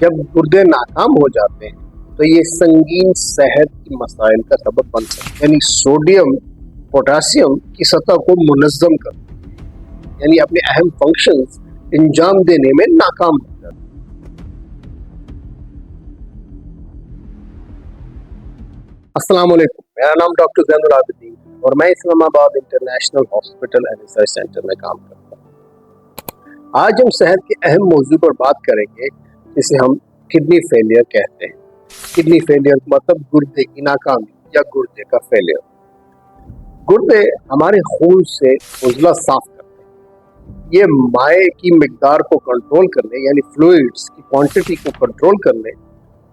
जब गुर्दे नाकाम हो जाते हैं तो ये संगीन सेहत की मसाइल का सबब बन सकते हैं। यानी सोडियम पोटासियम की सतह को मुनज़्ज़म करते हैं, यानी अपने अहम फंक्शंस अंजाम देने में नाकाम हो जाते हैं। अस्सलाम वालेकुम, मेरा नाम डॉक्टर ज़ैनुल आबिदीन और मैं Islamabad international hospital and research centre में काम करता हूँ। आज हम सेहत के अहम मौजू पर बात करेंगे जिसे हम किडनी फेलियर कहते हैं। किडनी फेलियर मतलब गुर्दे की नाकामी या गुर्दे का फेलियर। गुर्दे हमारे खून से उजला साफ करते हैं। ये माए की मिकदार को कंट्रोल करने यानी फ्लूइड्स की क्वांटिटी को कंट्रोल करने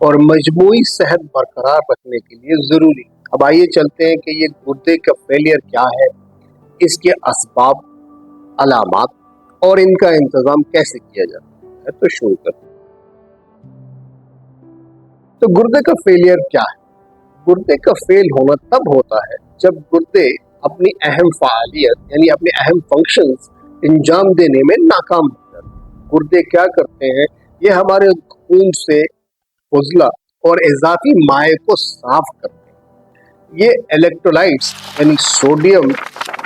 और मजमूई सेहत बरकरार रखने के लिए ज़रूरी। अब आइए चलते हैं कि ये गुर्दे का फेलियर क्या है, इसके असबाब, अलामात और इनका इंतज़ाम कैसे किया जाता है। तो शुरू करते हैं। तो गुर्दे का फेलियर क्या है? गुर्दे का फेल होना तब होता है जब गुर्दे अपनी अहम फ़ालियत यानी अपने अहम फंक्शंस अंजाम देने में नाकाम हो जाते हैं। गुर्दे क्या करते हैं? ये हमारे खून से उजला और इजाफी माए को साफ करते हैं। ये इलेक्ट्रोलाइट्स यानी सोडियम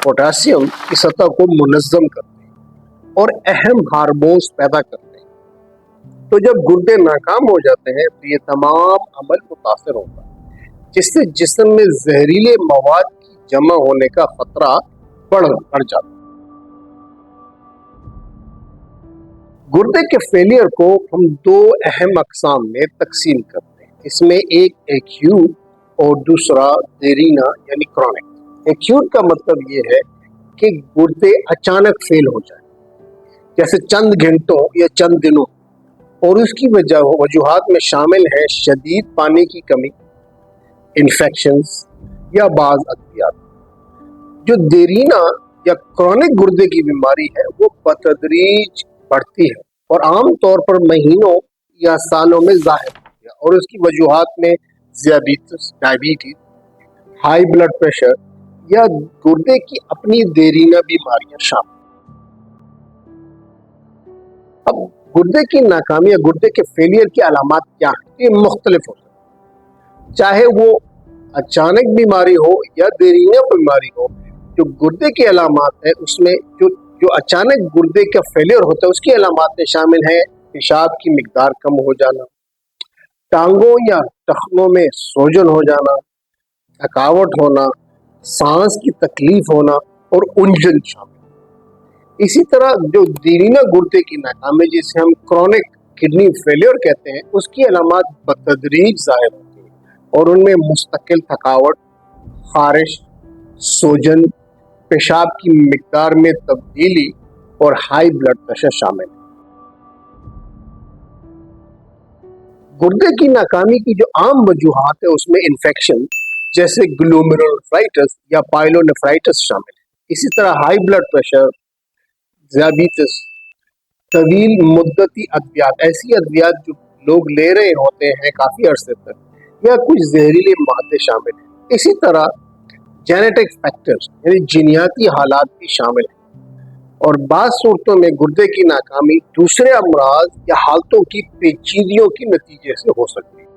पोटासियम की सतह को मुनज़्ज़म करते हैं और अहम हार्मोन्स पैदा करते हैं। तो जब गुर्दे नाकाम हो जाते हैं तो ये तमाम अमल मुतासर होता है, जिससे जिस्म में जहरीले मवाद की जमा होने का खतरा बढ़ जाता है। गुर्दे के फेलियर को हम दो अहम अक़साम में तकसीम करते हैं। इसमें एक एक्यूट और दूसरा देरीना यानी क्रॉनिक। एक्यूट का मतलब ये है कि गुर्दे अचानक फेल हो जाए, जैसे चंद घंटों या चंद दिनों, और उसकी वजूहात में शामिल है शदीद पानी की कमी, इन्फेक्शंस या बाज़ अद्वियात। जो देरीना या क्रॉनिक गुर्दे की बीमारी है वो बतदरीज बढ़ती है और आम तौर पर महीनों या सालों में ज़ाहिर होती है और उसकी वजूहात में डायबिटीज, हाई ब्लड प्रेशर या गुर्दे की अपनी देरीना बीमारियां शामिल। अब गुर्दे की नाकामी या गुर्दे के फेलियर की अलामात क्या है? ये मुख्तलिफ हो सकती है, चाहे वो अचानक बीमारी हो या देरीना बीमारी हो। जो गुर्दे की अलामात है उसमें जो अचानक गुर्दे का फेलियर होता है उसकी अलामात में शामिल है पेशाब की मिकदार कम हो जाना, टांगों या टखनों में सोजन हो जाना, थकावट होना, सांस की तकलीफ होना और उलझन शामिल। इसी तरह जो देरीना गुर्दे की नाकामी जिसे हम क्रॉनिक किडनी फेलियर कहते हैं उसकी अलामात बतदरीज ज़ाहिर होती है और उनमें मुस्तकिल थकावट, खारिश, सोजन, पेशाब की मिकदार में तब्दीली और हाई ब्लड प्रेशर शामिल है। गुर्दे की नाकामी की जो आम वजूहात है उसमें इन्फेक्शन जैसे ग्लोमेरुलनेफ्राइटिस या पायलोनेफ्राइटिस शामिल है। इसी तरह हाई ब्लड प्रेशर, डायबिटीज, तवील मुद्दती अद्वियात, ऐसी अद्वियात जो लोग ले रहे होते हैं काफ़ी अरसे तक, या कुछ जहरीले मादे शामिल हैं। इसी तरह जेनेटिक फैक्टर्स यानी जीनियाती हालात भी शामिल हैं और बाज़ सूरतों में गुर्दे की नाकामी दूसरे अमराज या हालतों की पेचीदगियों के नतीजे से हो सकती है।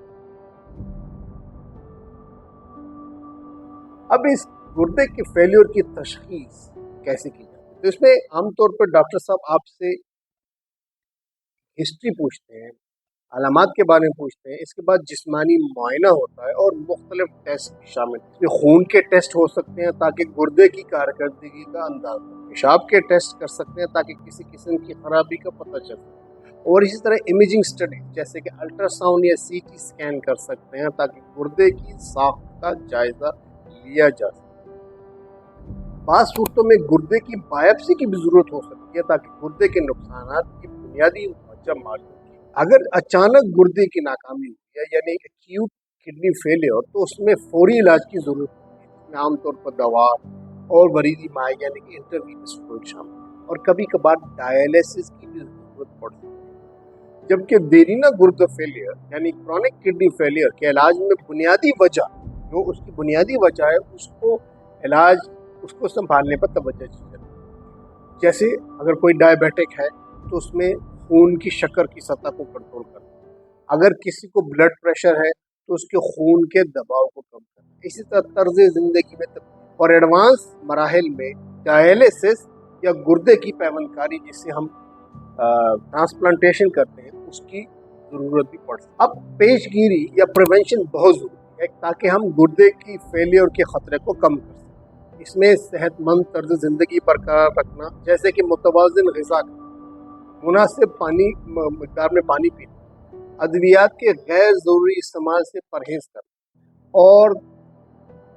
अब इस गुर्दे के फेलियर की तशखीस कैसे की जाती है? तो इसमें आमतौर पर डॉक्टर साहब आपसे हिस्ट्री पूछते हैं, अलामात के बारे में पूछते हैं, इसके बाद जिस्मानी मुआयना होता है और मुख्तलिफ टेस्ट भी शामिल हैं। खून के टेस्ट हो सकते हैं ताकि गुर्दे की कारकर्दगी का अंदाजा, पेशाब के टेस्ट कर सकते हैं ताकि किसी किस्म की खराबी का पता चल सके, और इसी तरह इमेजिंग स्टडी जैसे कि अल्ट्रासाउंड या सीटी स्कैन कर सकते हैं ताकि गुर्दे की साख्त का जायजा लिया जा सके। बाज़ सूरतों में गुर्दे की बायोप्सी की भी जरूरत हो सकती है ताकि गुर्दे के नुकसान की बुनियादी वजह मालूम। अगर अचानक गुर्दे की नाकामी हुई है यानी एक्यूट किडनी फेलियर तो उसमें फौरी इलाज की जरूरत होती है, जिसमें आमतौर पर दवा और वरीदी माए यानी कि इंटरवीनस फ्लूइड शामिल है और कभी कभार डायलिसिस की भी जरूरत पड़ सकती है। जबकि देरीना गुर्दा फेलियर यानी क्रॉनिक किडनी फेलियर के इलाज में बुनियादी वजह, जो उसकी बुनियादी वजह है, उसको संभालने पर तवज्जो दी जाती है। जैसे अगर कोई डायबिटिक है तो उसमें खून की शक्कर की सतह को कंट्रोल करना, अगर किसी को ब्लड प्रेशर है तो उसके खून के दबाव को कम करना, इसी तरह तर्ज ज़िंदगी में और एडवांस मराहल में डायलिसिस या गुर्दे की पैवनकारी जिसे हम ट्रांसप्लांटेशन करते हैं उसकी ज़रूरत भी पड़ सकती है। अब पेशगीरी या प्रिवेंशन बहुत ज़रूरी है ताकि हम गुर्दे की फेलियर के ख़तरे को कम कर सकें। इसमें सेहतमंद तर्ज ज़िंदगी बरकरार रखना, जैसे कि मुतवाज़िन ग़िज़ा, मुनासिब पानी मकदार में पानी पीना, अद्वियात के गैर ज़रूरी इस्तेमाल से परहेज़ करना और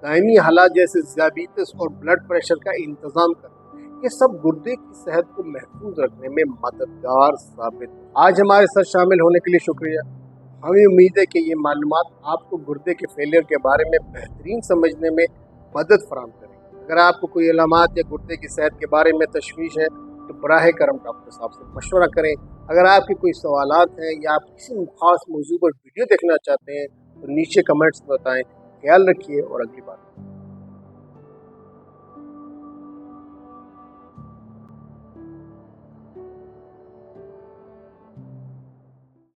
दायमी हालात जैसे ज़ियाबीतिस और ब्लड प्रेशर का इंतज़ाम करना, ये सब गुर्दे की सेहत को महफूज रखने में मददगार साबित है। आज हमारे साथ शामिल होने के लिए शुक्रिया। हमें उम्मीद है कि ये मालूमात आपको गुर्दे के फेलियर के बारे में बेहतरीन समझने में मदद फराहम करेगी। अगर आपको कोई अलामात या गुर्दे की सेहत के बारे में तशवीश है तो बराह करम डॉक्टर साहब से मशवरा करें। अगर आपके कोई सवालात हैं या आप किसी खास मौजू पर वीडियो देखना चाहते हैं तो नीचे कमेंट्स में बताएं। ख्याल रखिए और अगली बार